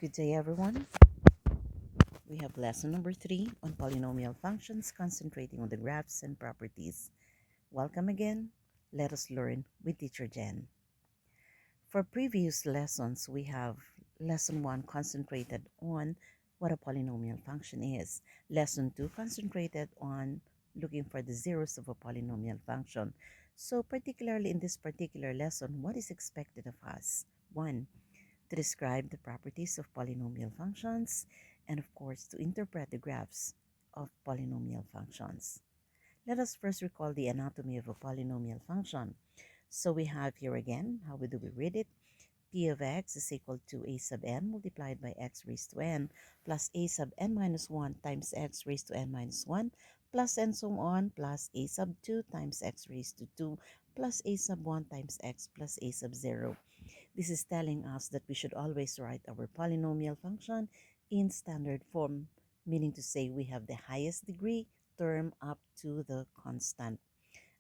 Good day, everyone. We have lesson number 3 on polynomial functions, concentrating on the graphs and properties. Welcome again. Let us learn with Teacher Jen. For previous lessons, we have lesson 1 concentrated on what a polynomial function is. Lesson 2 concentrated on looking for the zeros of a polynomial function. So particularly in this particular lesson, what is expected of us? 1. To describe the properties of polynomial functions, and of course, to interpret the graphs of polynomial functions. Let us first recall the anatomy of a polynomial function. So we have here again, how do we read it? P of x is equal to a sub n multiplied by x raised to n plus a sub n minus 1 times x raised to n minus 1 plus and so on plus a sub 2 times x raised to 2 plus a sub 1 times x plus a sub 0. This is telling us that we should always write our polynomial function in standard form, meaning to say we have the highest degree term up to the constant.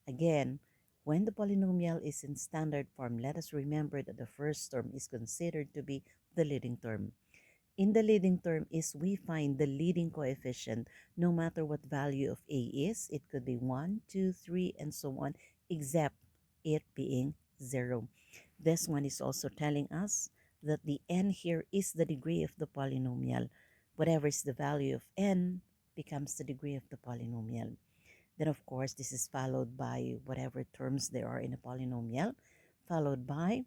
Again, when the polynomial is in standard form, let us remember that the first term is considered to be the leading term. In the leading term is we find the leading coefficient no matter what value of a is. It could be 1, 2, 3, and so on, except it being 0. This one is also telling us that the n here is the degree of the polynomial. Whatever is the value of n becomes the degree of the polynomial. Then, of course, this is followed by whatever terms there are in a polynomial, followed by,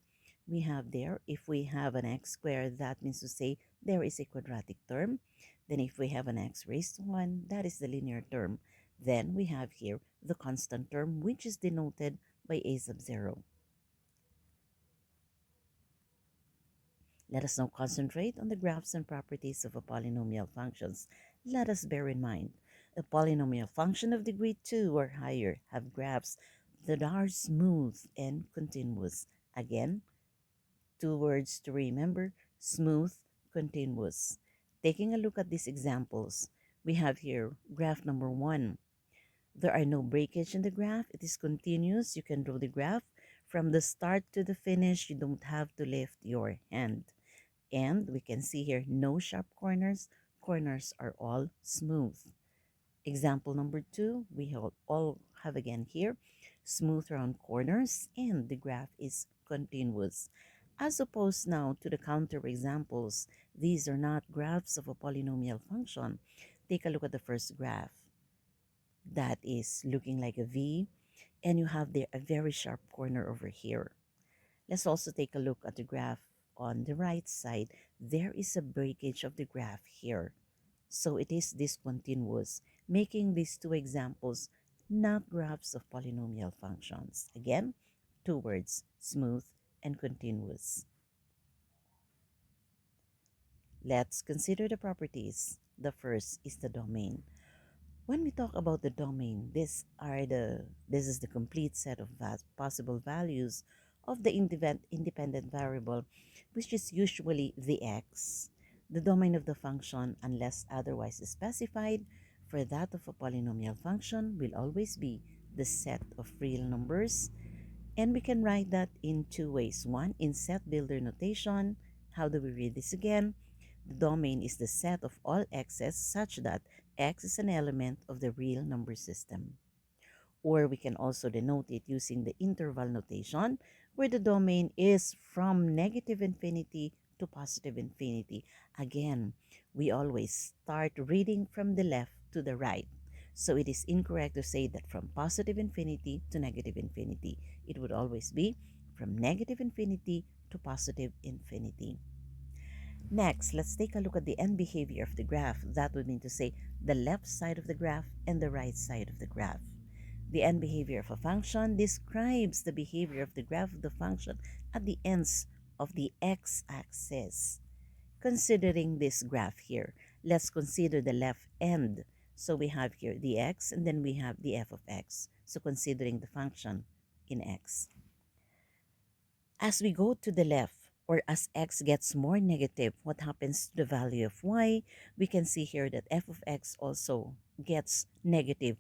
we have there, if we have an x squared, that means to say there is a quadratic term. Then if we have an x raised to 1, that is the linear term. Then we have here the constant term, which is denoted by a sub 0. Let us now concentrate on the graphs and properties of a polynomial functions. Let us bear in mind, a polynomial function of degree 2 or higher have graphs that are smooth and continuous. Again, 2 words to remember: smooth, continuous. Taking a look at these examples, we have here graph number 1. There are no breakage in the graph. It is continuous. You can draw the graph from the start to the finish. You don't have to lift your hand. And we can see here no sharp corners. Corners are all smooth. Example number 2, we all have again here smooth round corners, and the graph is continuous. As opposed now to the counter examples, these are not graphs of a polynomial function. Take a look at the first graph. That is looking like a V, and you have there a very sharp corner over here. Let's also take a look at the graph on the right side. There is a breakage of the graph here. So it is discontinuous, making these two examples not graphs of polynomial functions. Again, 2 words, smooth and continuous. Let's consider the properties. The first is the domain. When we talk about the domain, this is the complete set of possible values of the independent variable, which is usually the x. The domain of the function, unless otherwise specified, for that of a polynomial function will always be the set of real numbers. And we can write that in 2 ways. One, in set builder notation. How do we read this again? The domain is the set of all x's such that x is an element of the real number system. Or we can also denote it using the interval notation, where the domain is from negative infinity to positive infinity. Again, we always start reading from the left to the right. So it is incorrect to say that from positive infinity to negative infinity. It would always be from negative infinity to positive infinity. Next, let's take a look at the end behavior of the graph. That would mean to say the left side of the graph and the right side of the graph. The end behavior of a function describes the behavior of the graph of the function at the ends of the x-axis. Considering this graph here, let's consider the left end. So we have here the x, and then we have the f of x. So considering the function in x. As we go to the left, or as x gets more negative, what happens to the value of y? We can see here that f of x also gets negative.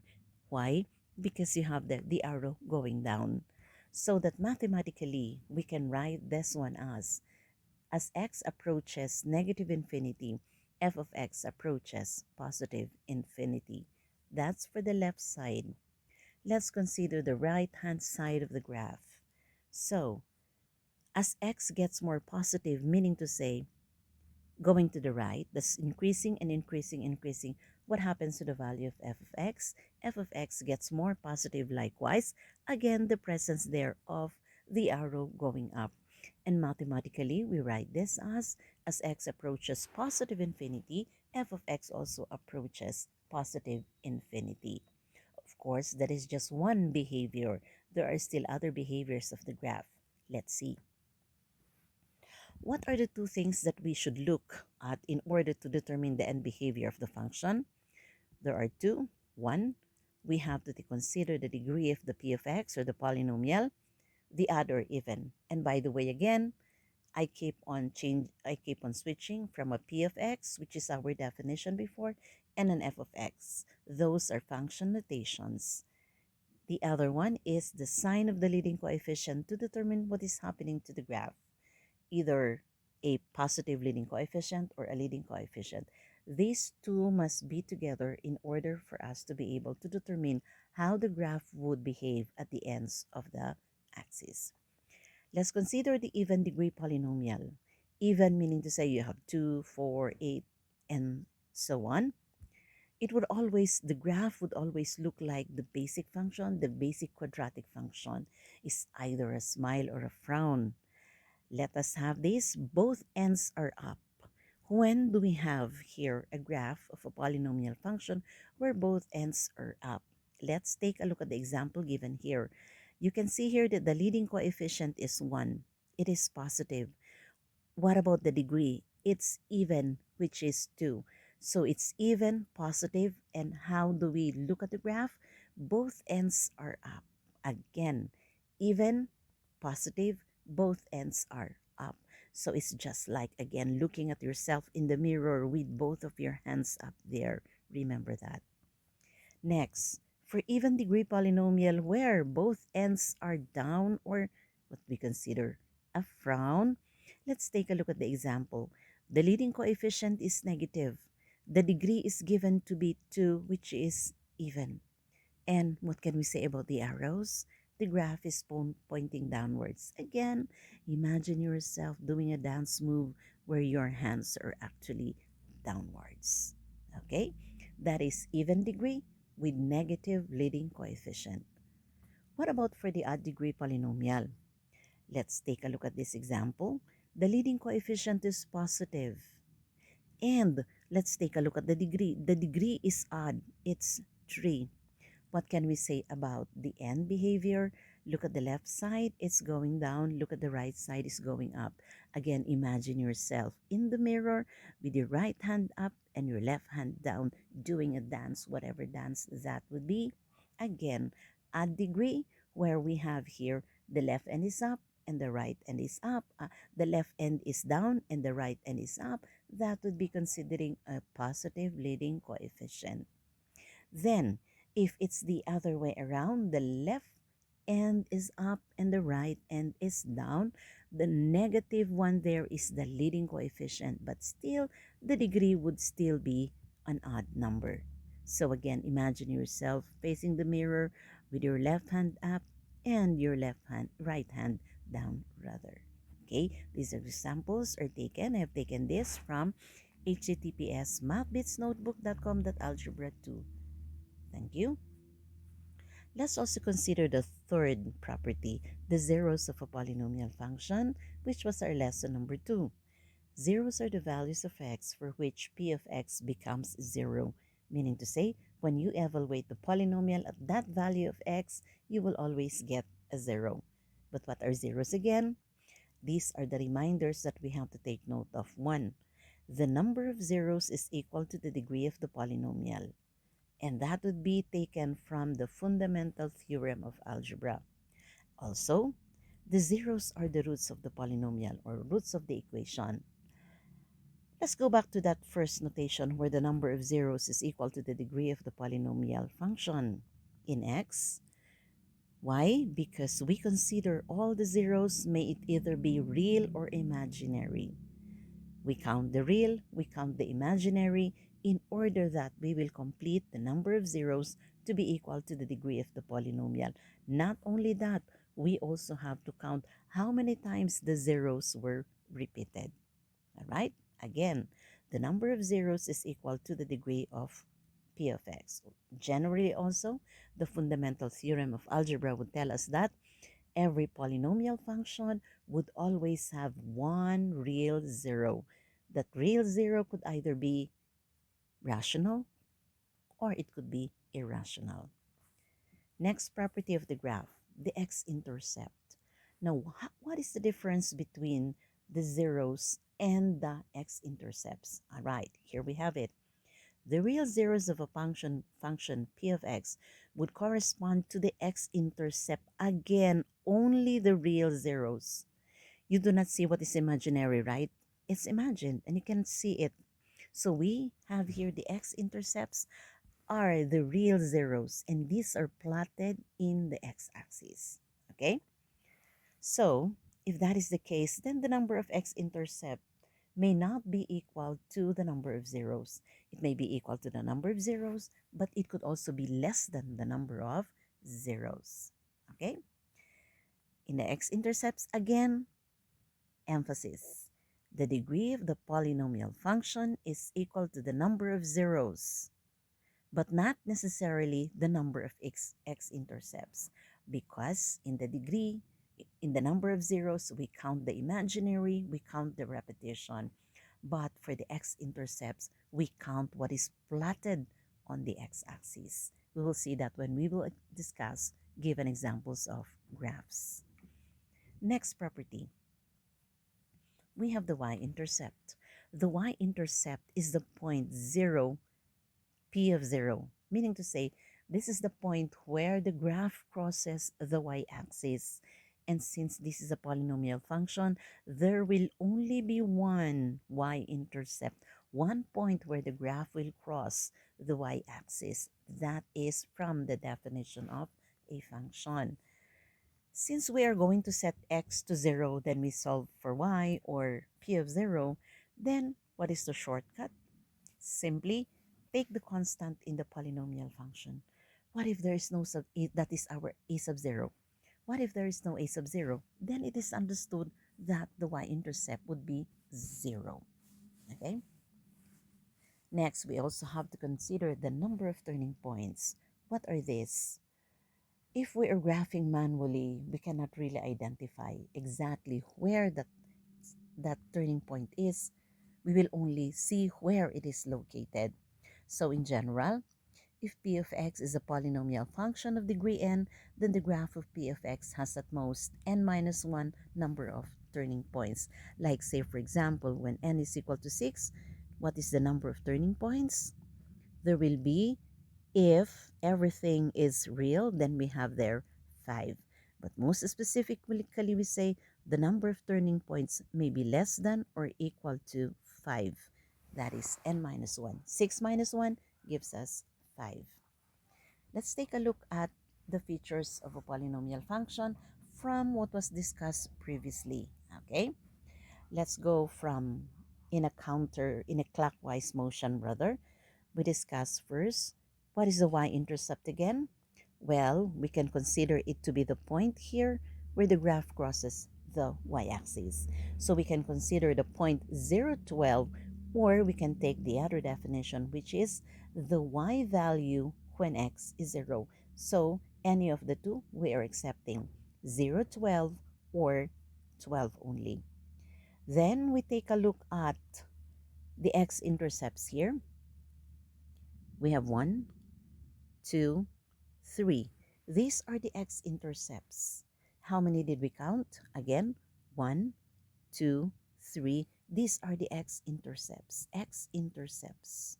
Why? Because you have the arrow going down. So that mathematically, we can write this one as As x approaches negative infinity, f of x approaches positive infinity. That's for the left side. Let's consider the right-hand side of the graph. So, as x gets more positive, meaning to say, going to the right, that's increasing and increasing, increasing, what happens to the value of f of x? F of x gets more positive likewise. Again, the presence there of the arrow going up. And mathematically, we write this as x approaches positive infinity, f of x also approaches positive infinity. Of course, that is just one behavior. There are still other behaviors of the graph. Let's see. What are the two things that we should look at in order to determine the end behavior of the function? There are two. One, we have to consider the degree of the p of x or the polynomial. The other, even. And by the way, again, I keep on switching from a p of x, which is our definition before, and an f of x. Those are function notations. The other one is the sign of the leading coefficient to determine what is happening to the graph, either a positive leading coefficient or a leading coefficient. These two must be together in order for us to be able to determine how the graph would behave at the ends of the axis. Let's consider the even degree polynomial. Even meaning to say you have 2, 4, 8, and so on. The graph would always look like the basic function. The basic quadratic function is either a smile or a frown. Let us have this. Both ends are up. When do we have here a graph of a polynomial function where both ends are up? Let's take a look at the example given here. You can see here that the leading coefficient is 1. It is positive. What about the degree? It's even, which is 2. So it's even, positive, and how do we look at the graph? Both ends are up. Again, even, positive, both ends are up. So it's just like, again, looking at yourself in the mirror with both of your hands up there. Remember that. Next, for even degree polynomial where both ends are down or what we consider a frown, let's take a look at the example. The leading coefficient is negative. The degree is given to be 2, which is even. And what can we say about the arrows? The graph is pointing downwards. Again, imagine yourself doing a dance move where your hands are actually downwards. Okay? That is even degree with negative leading coefficient. What about for the odd degree polynomial? Let's take a look at this example. The leading coefficient is positive. And let's take a look at the degree. The degree is odd. It's 3. What can we say about the end behavior? Look at the left side, it's going down. Look at the right side, it's going up. Again, imagine yourself in the mirror with your right hand up and your left hand down doing a dance, whatever dance that would be. Again, a degree where we have here the left end is up and the right end is up. The left end is down and the right end is up. That would be considering a positive leading coefficient. Then, if it's the other way around, the left end is up and the right end is down, the negative one there is the leading coefficient, but still the degree would still be an odd number. So again, imagine yourself facing the mirror with your left hand up and your right hand down rather. Okay, these are examples are taken. I have taken this from https mathbitsnotebook.com.algebra2. Thank you. Let's also consider the third property, the zeros of a polynomial function, which was our lesson number 2. Zeros are the values of x for which p of x becomes 0, meaning to say, when you evaluate the polynomial at that value of x, you will always get a 0. But what are zeros again? These are the reminders that we have to take note of. 1. The number of zeros is equal to the degree of the polynomial. And that would be taken from the fundamental theorem of algebra. Also, the zeros are the roots of the polynomial or roots of the equation. Let's go back to that first notation where the number of zeros is equal to the degree of the polynomial function in x. Why? Because we consider all the zeros, may it either be real or imaginary. We count the real, we count the imaginary, in order that we will complete the number of zeros to be equal to the degree of the polynomial. Not only that, we also have to count how many times the zeros were repeated. All right? Again, the number of zeros is equal to the degree of p of x. Generally also, the fundamental theorem of algebra would tell us that every polynomial function would always have one real zero. That real zero could either be rational or it could be irrational. Next property of the graph, the x-intercept. Now, what is the difference between the zeros and the x-intercepts? All right, here we have it. The real zeros of a function p of x would correspond to the x-intercept. Again, only the real zeros. You do not see what is imaginary, right? It's imagined and you can see it. So we have here the x-intercepts are the real zeros and these are plotted in the x-axis. Okay? So if that is the case, then the number of x-intercept may not be equal to the number of zeros. It may be equal to the number of zeros, but it could also be less than the number of zeros. Okay? In the x-intercepts, again, emphasis. The degree of the polynomial function is equal to the number of zeros, but not necessarily the number of x-intercepts, because in the degree, in the number of zeros, we count the imaginary, we count the repetition. But for the x-intercepts, we count what is plotted on the x-axis. We will see that when we will discuss given examples of graphs. Next property, we have the y-intercept. The y-intercept is the point 0, p of 0, meaning to say this is the point where the graph crosses the y-axis. And since this is a polynomial function, there will only be one y-intercept, one point where the graph will cross the y-axis. That is from the definition of a function. Since we are going to set x to 0, then we solve for y or p of 0, then what is the shortcut? Simply take the constant in the polynomial function. What if there is no that is our a sub 0? What if there is no a sub 0? Then it is understood that the y-intercept would be 0. Okay? Next, we also have to consider the number of turning points. What are these? If we are graphing manually, we cannot really identify exactly where that turning point is. We will only see where it is located. So in general, if p of x is a polynomial function of degree n, then the graph of p of x has at most n minus 1 number of turning points. Like say for example, when n is equal to 6, what is the number of turning points? There will be, if everything is real, then we have there 5. But most specifically, we say the number of turning points may be less than or equal to 5. That is n minus 1. 6 minus 1 gives us 5. Let's take a look at the features of a polynomial function from what was discussed previously. Okay, let's go from in a clockwise motion rather. We discuss first, what is the y-intercept again? Well, we can consider it to be the point here where the graph crosses the y-axis. So we can consider the point 0, 12, or we can take the other definition, which is the y value when x is 0. So any of the two, we are accepting 0, 12, or 12 only. Then we take a look at the x-intercepts here. We have 1, 2, 3. These are the x-intercepts. How many did we count? Again, 1, 2, 3. These are the x-intercepts. X-intercepts.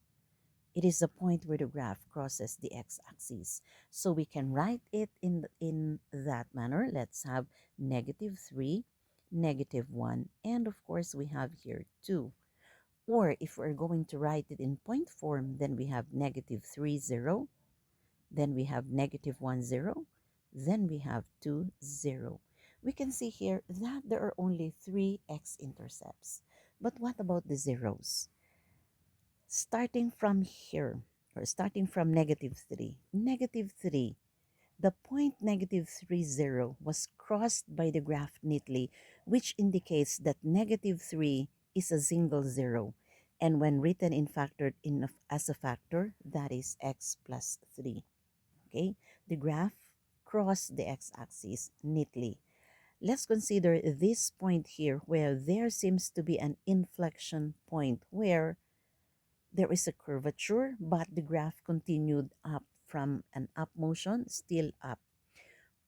It is the point where the graph crosses the x-axis. So we can write it in that manner. Let's have -3, -1, and of course we have here 2. Or if we're going to write it in point form, then we have -3, 0. Then we have -1, 0. Then we have 2, 0. We can see here that there are only 3 x-intercepts. But what about the zeros? Starting from here, or starting from negative 3, the point negative 3, 0 was crossed by the graph neatly, which indicates that negative 3 is a single zero. And when written in factored in as a factor, that is x plus 3. Okay, the graph crossed the x-axis neatly. Let's consider this point here where there seems to be an inflection point where there is a curvature, but the graph continued up from an up motion, still up.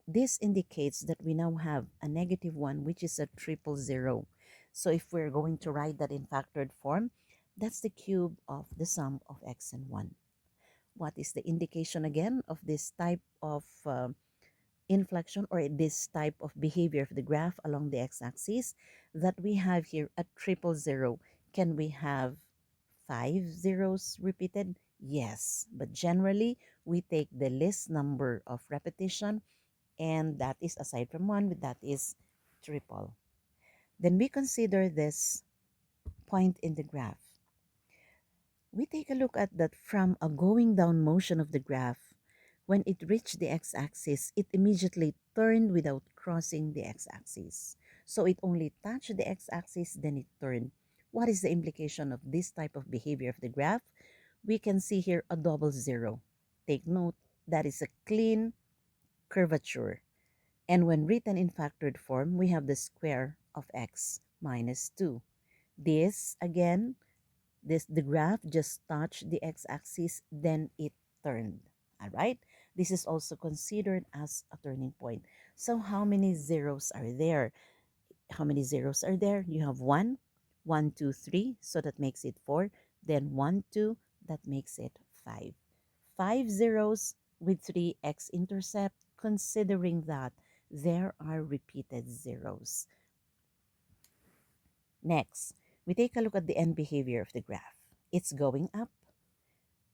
This indicates that we now have a negative 1, which is a triple zero. So if we're going to write that in factored form, that's the cube of the sum of x and 1. What is the indication again of this type of inflection or this type of behavior of the graph along the x-axis? That we have here a triple zero. Can we have 5 zeros repeated? Yes, but generally we take the least number of repetition, and that is aside from 1, that is triple. Then we consider this point in the graph. We take a look at that from a going down motion of the graph. When it reached the x-axis, it immediately turned without crossing the x-axis. So it only touched the x-axis, then it turned. What is the implication of this type of behavior of the graph? We can see here a double zero. Take note, that is a clean curvature. And when written in factored form, we have the square of x minus 2. This, again, the graph just touched the x-axis, then it turned. All right? This is also considered as a turning point. So how many zeros are there? How many zeros are there? You have 1, 1, 2, 3, so that makes it 4. Then 1, 2, that makes it 5. 5 zeros with 3 x-intercept, considering that there are repeated zeros. Next, we take a look at the end behavior of the graph. It's going up.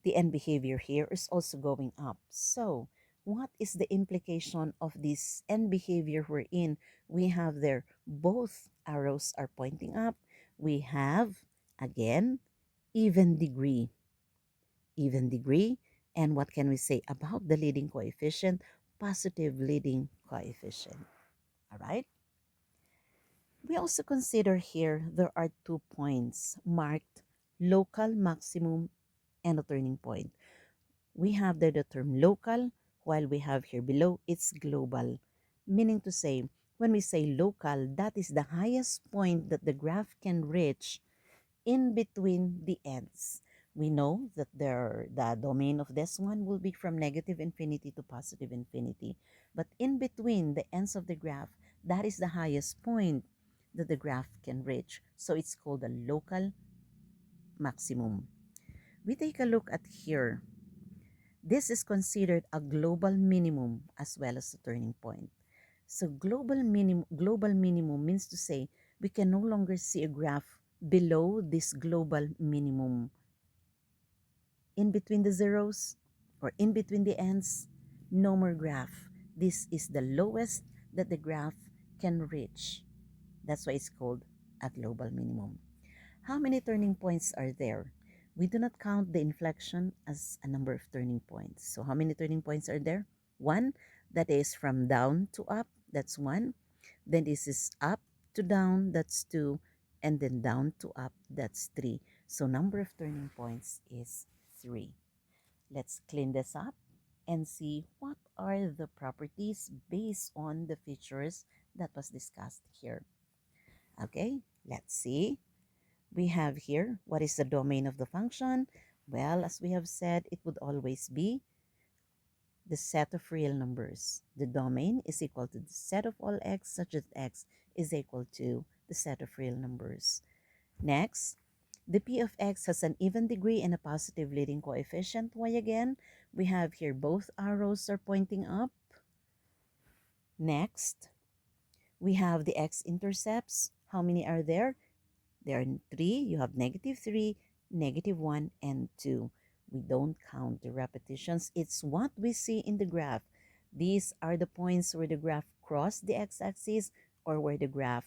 The end behavior here is also going up. So, what is the implication of this end behavior we're in? We have there both arrows are pointing up. We have, again, even degree. Even degree. And what can we say about the leading coefficient? Positive leading coefficient. All right? We also consider here there are 2 points marked local maximum and a turning point. We have there the term local, while we have here below it's global. Meaning to say, when we say local, that is the highest point that the graph can reach in between the ends. We know that the domain of this one will be from negative infinity to positive infinity. But in between the ends of the graph, that is the highest point that the graph can reach. So it's called a local maximum. We take a look at here. This is considered a global minimum as well as a turning point. So global minimum means to say we can no longer see a graph below this global minimum. In between the zeros or in between the ends, no more graph. This is the lowest that the graph can reach. That's why it's called a global minimum. How many turning points are there? We do not count the inflection as a number of turning points. So how many turning points are there? 1. That is from down to up. That's 1. Then this is up to down. That's 2. And then down to up. That's 3. So number of turning points is 3. Let's clean this up and see what are the properties based on the features that was discussed here. Okay, let's see. We have here, what is the domain of the function? Well, as we have said, it would always be the set of real numbers. The domain is equal to the set of all x such that x is equal to the set of real numbers. Next, the p of x has an even degree and a positive leading coefficient. Why again? We have here both arrows are pointing up. Next, we have the x-intercepts. How many are there? There are 3. You have negative 3, negative 1, and 2. We don't count the repetitions. It's what we see in the graph. These are the points where the graph crosses the x-axis or where the graph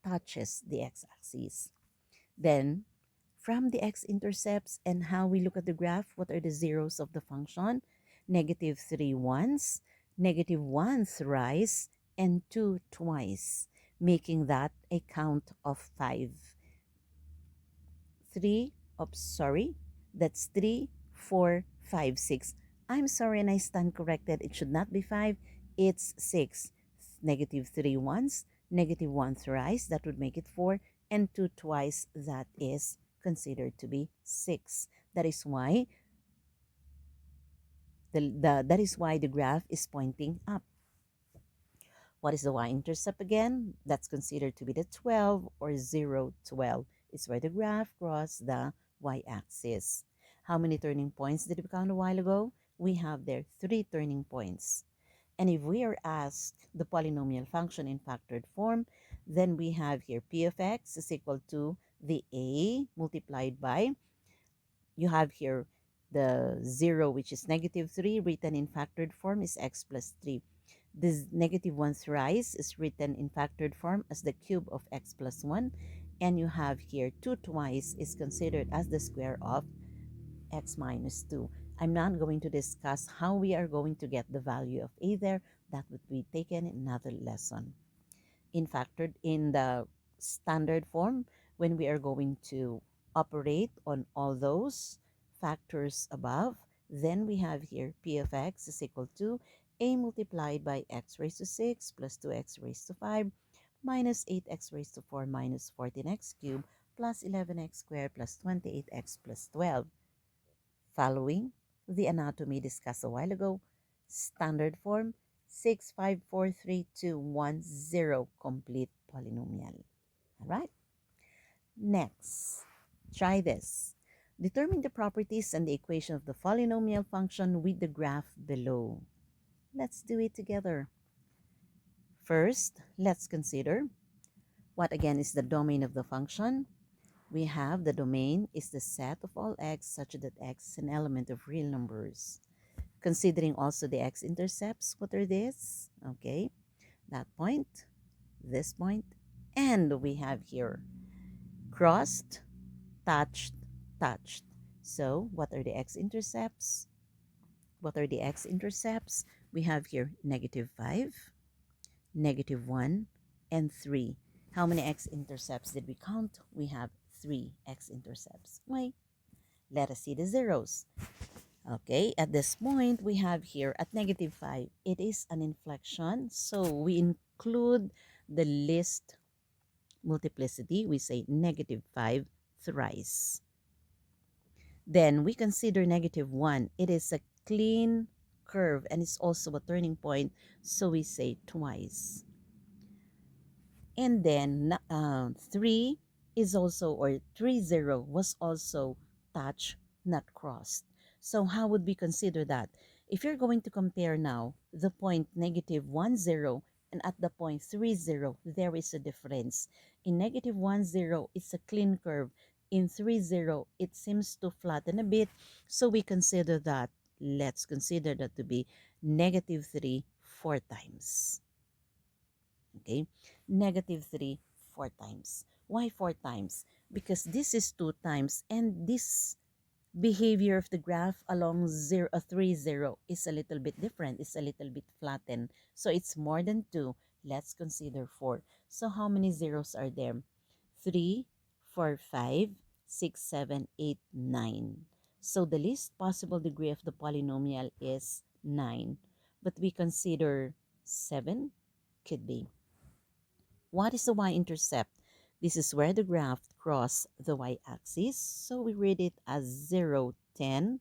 touches the x-axis. Then, from the x-intercepts and how we look at the graph, what are the zeros of the function? Negative 3 once, negative 1 thrice, and 2 twice, making that a count of 5. 3, sorry, that's 3, 4, 5, 6. I'm sorry and I stand corrected. It should not be 5, it's 6. Negative 3 once, negative 1 thrice, that would make it 4, and 2 twice, that is considered to be 6. That is why the graph is pointing up. What is the y-intercept again? That's considered to be the 12 or 0, 12. It's where the graph crosses the y-axis. How many turning points did we count a while ago? We have there 3 turning points. And if we are asked the polynomial function in factored form, then we have here p of x is equal to the a multiplied by, you have here the 0, which is negative 3, written in factored form is x plus 3. This negative 1 thrice is written in factored form as the cube of x plus 1. And you have here 2 twice is considered as the square of x minus 2. I'm not going to discuss how we are going to get the value of a there. That would be taken in another lesson. In the standard form, when we are going to operate on all those factors above, then we have here p of x is equal to a multiplied by x raised to 6 plus 2x raised to 5 minus 8x raised to 4 minus 14x cubed plus 11x squared plus 28x plus 12. Following the anatomy discussed a while ago, standard form, 6, 5, 4, 3, 2, 1, 0, complete polynomial. All right? Next, try this. Determine the properties and the equation of the polynomial function with the graph below. Let's do it together. First, let's consider what again is the domain of the function. We have the domain is the set of all x such that x is an element of real numbers. Considering also the x-intercepts, what are these? Okay, that point, this point, and we have here crossed, touched, touched. So what are the x-intercepts? What are the x-intercepts? We have here negative 5, negative 1, and 3. How many x-intercepts did we count? We have 3 x-intercepts. Why? Let us see the zeros. Okay, at this point, we have here at negative 5, it is an inflection. So we include the least multiplicity. We say negative 5 thrice. Then we consider negative 1. It is a clean curve and it's also a turning point. So we say twice. And then 3 is also, or 30 was also touched, not crossed. So how would we consider that? If you're going to compare now the point negative 1, 0, and at the point 3, 0, there is a difference. In negative 1, 0, it's a clean curve. In 3, 0, it seems to flatten a bit. So we consider that, let's consider that to be negative 3 4 times. Okay, negative 3 4 times. Why 4 times? Because this is 2 times and this behavior of the graph along 3 0 is a little bit different. It's a little bit flattened. So it's more than 2. Let's consider 4. So how many zeros are there? 3, 4, 5, 6, 7, 8, 9. So the least possible degree of the polynomial is 9. But we consider 7 could be. What is the y-intercept? This is where the graph crosses the y-axis. So we read it as 0, 10,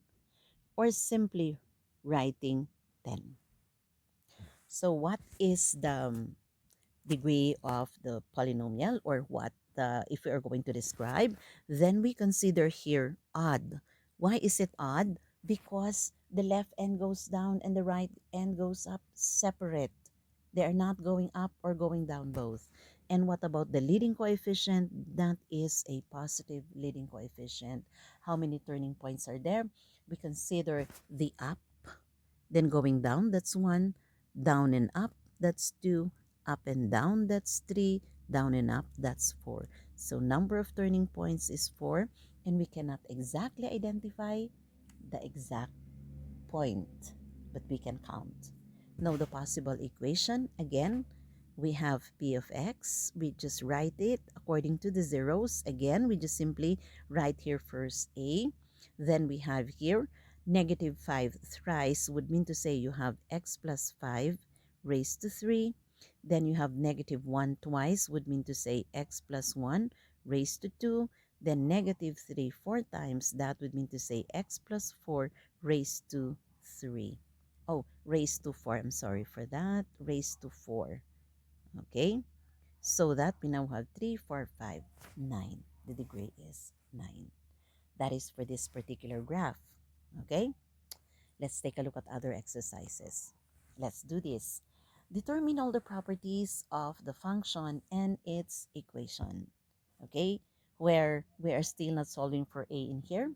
or simply writing 10. So what is the degree of the polynomial, or what if we are going to describe? Then we consider here odd. Why is it odd? Because the left end goes down and the right end goes up separate. They are not going up or going down both. And what about the leading coefficient? That is a positive leading coefficient. How many turning points are there? We consider the up Then going down, that's 1. Down and up, that's 2. Up and down, that's 3. Down and up, that's 4. So number of turning points is 4, and we cannot exactly identify the exact point, but we can count. Now the possible equation, again, we have p of x. We just write it according to the zeros. Again, we just simply write here first a. Then we have here negative 5 thrice would mean to say you have x plus 5 raised to 3. Then you have negative 1 twice would mean to say x plus 1 raised to 2. Then negative 3 4 times, that would mean to say x plus 4 raised to 3. Oh, raised to 4. I'm sorry for that. Raised to 4. Okay? So that we now have 3, 4, 5, 9. The degree is 9. That is for this particular graph. Okay? Let's take a look at other exercises. Let's do this. Determine all the properties of the function and its equation. Okay? Where we are still not solving for a in here.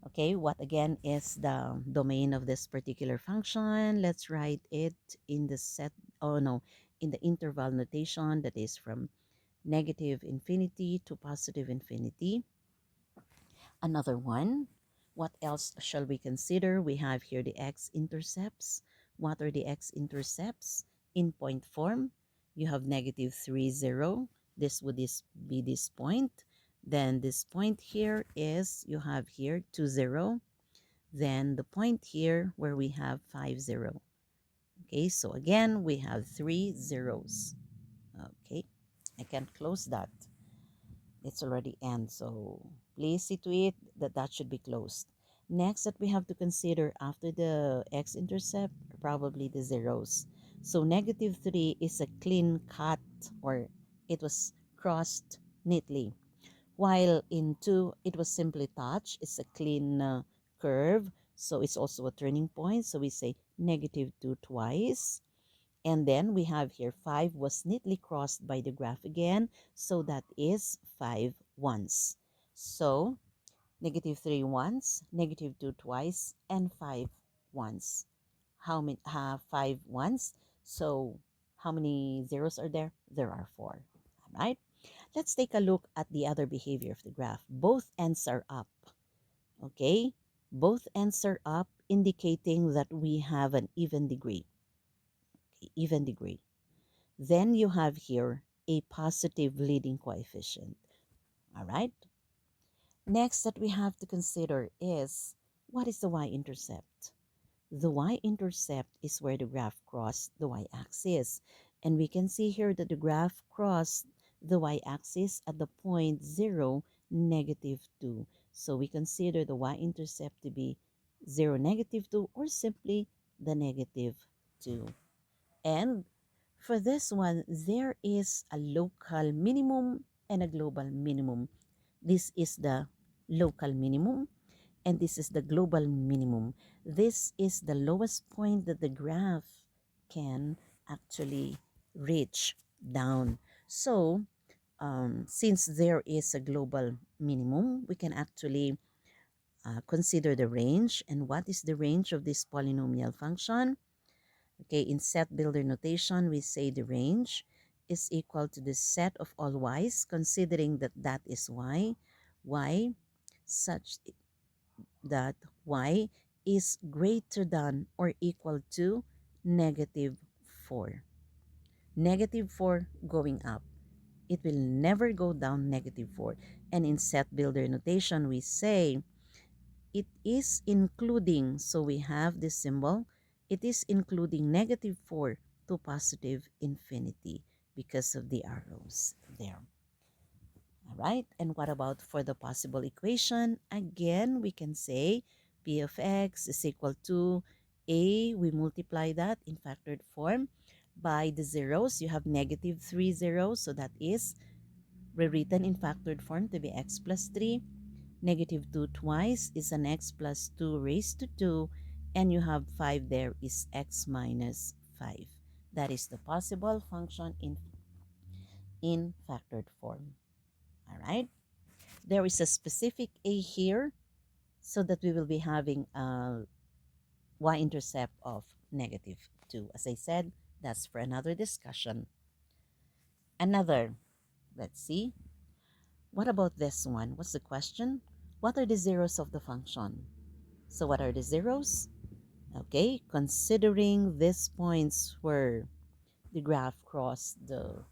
Okay, what again is the domain of this particular function? Let's write it in the in the interval notation, that is from negative infinity to positive infinity. Another one. What else shall we consider? We have here the x-intercepts. What are the x-intercepts? In point form, you have negative 3, 0. This would be this point. Then this point here is, you have here 2, 0. Then the point here where we have 5, 0. Okay, so again, we have 3 zeros. Okay, I can't close that. It's already end, so please see to it that that should be closed. Next that we have to consider after the x-intercept, probably the zeros. So negative 3 is a clean cut, or it was crossed neatly. While in 2, it was simply touch. It's a clean curve. So it's also a turning point. So we say negative 2 twice. And then we have here 5 was neatly crossed by the graph again. So that is 5 once. So negative 3 once, negative 2 twice, and 5 once. How many? 5 once. So how many zeros are there? There are 4. All right. Let's take a look at the other behavior of the graph. Both ends are up. Okay? Both ends are up, indicating that we have an even degree. Okay, even degree. Then you have here a positive leading coefficient. All right? Next that we have to consider is, what is the y-intercept? The y-intercept is where the graph crossed the y-axis. And we can see here that the graph crossed the y-axis at the point 0, negative 2. So we consider the y-intercept to be 0, negative 2, or simply the negative 2. And for this one, there is a local minimum and a global minimum. This is the local minimum, and this is the global minimum. This is the lowest point that the graph can actually reach down. So, since there is a global minimum, we can actually consider the range. And what is the range of this polynomial function? Okay, in set builder notation, we say the range is equal to the set of all y's, considering that that is y such that y is greater than or equal to negative 4. Negative 4 going up. It will never go down negative 4. And in set builder notation, we say it is including, so we have this symbol, it is including negative 4 to positive infinity because of the arrows there. All right, and what about for the possible equation? Again, we can say p of x is equal to a, we multiply that in factored form by the zeros. You have negative 3 zeros, so that is rewritten in factored form to be x plus 3. Negative 2 twice is an x plus 2 raised to 2, and you have 5 there is x minus 5. That is the possible function in factored form. All right. There is a specific a here, so that we will be having y-intercept of negative 2. As I said, that's for another discussion. Another, let's see. What about this one? What's the question? What are the zeros of the function? So what are the zeros? Okay, considering these points where the graph crossed the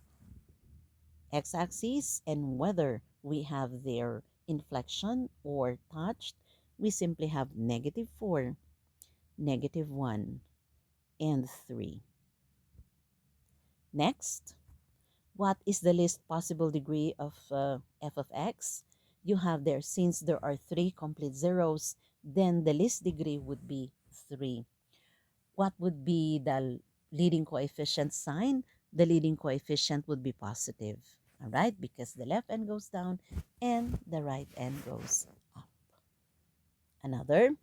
x-axis and whether we have their inflection or touched, we simply have -4, -1, and 3. Next, what is the least possible degree of f of x? You have there, since there are 3 complete zeros, then the least degree would be 3. What would be the leading coefficient sign? The leading coefficient would be positive, all right, because the left end goes down and the right end goes up. Another,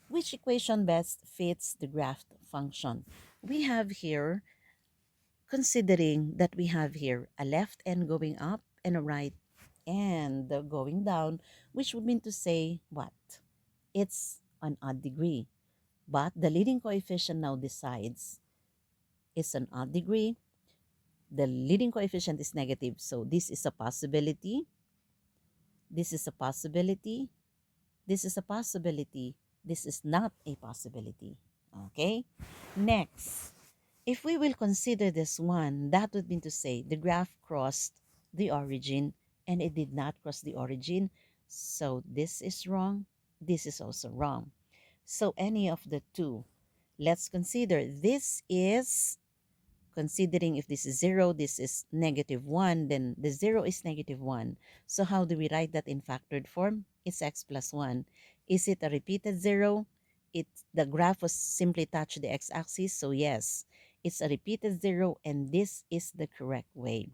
which equation best fits the graph function? We have here, considering that we have here a left end going up and a right end going down, which would mean to say what? It's an odd degree. But the leading coefficient now decides it's an odd degree. The leading coefficient is negative, so this is a possibility. This is a possibility. This is a possibility. This is not a possibility. Okay? Next, if we will consider this one, that would mean to say the graph crossed the origin and it did not cross the origin. So this is wrong. This is also wrong. So any of the two. Let's consider this is, considering if this is 0, this is -1, then the 0 is -1. So how do we write that in factored form? It's x plus 1. Is it a repeated 0? The graph was simply touched the x-axis, so yes, it's a repeated 0, and this is the correct way.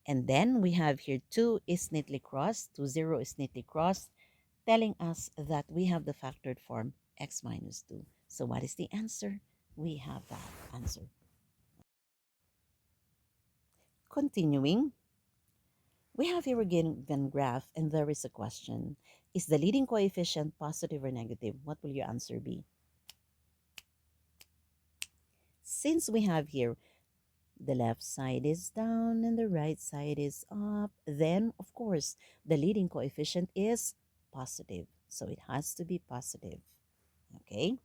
And then we have here 2 is neatly crossed, 0 is neatly crossed, telling us that we have the factored form x minus 2. So what is the answer? We have that answer. Continuing, we have here again Venn graph, and there is a question. Is the leading coefficient positive or negative? What will your answer be? Since we have here the left side is down and the right side is up, then of course the leading coefficient is positive. So it has to be positive. Okay?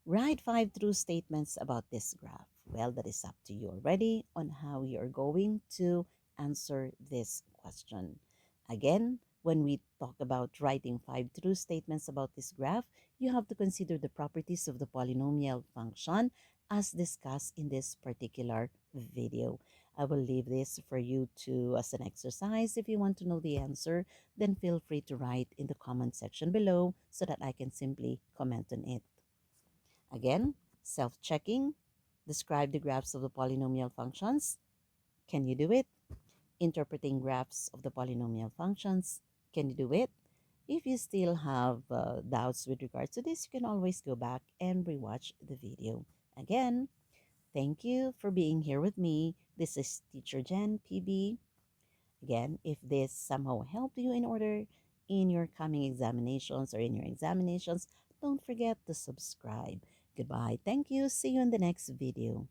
Write 5 true statements about this graph. Well, that is up to you already on how you are going to answer this question. Again, when we talk about writing 5 true statements about this graph, you have to consider the properties of the polynomial function as discussed in this particular video. I will leave this for you to as an exercise. If you want to know the answer, then feel free to write in the comment section below so that I can simply comment on it. Again, self-checking. Describe the graphs of the polynomial functions. Can you do it? Interpreting graphs of the polynomial functions. Can you do it? If you still have doubts with regards to this, you can always go back and rewatch the video. Again, thank you for being here with me. This is Teacher Jen, PB. Again, if this somehow helped you in your coming examinations or in your examinations, don't forget to subscribe. Goodbye. Thank you. See you in the next video.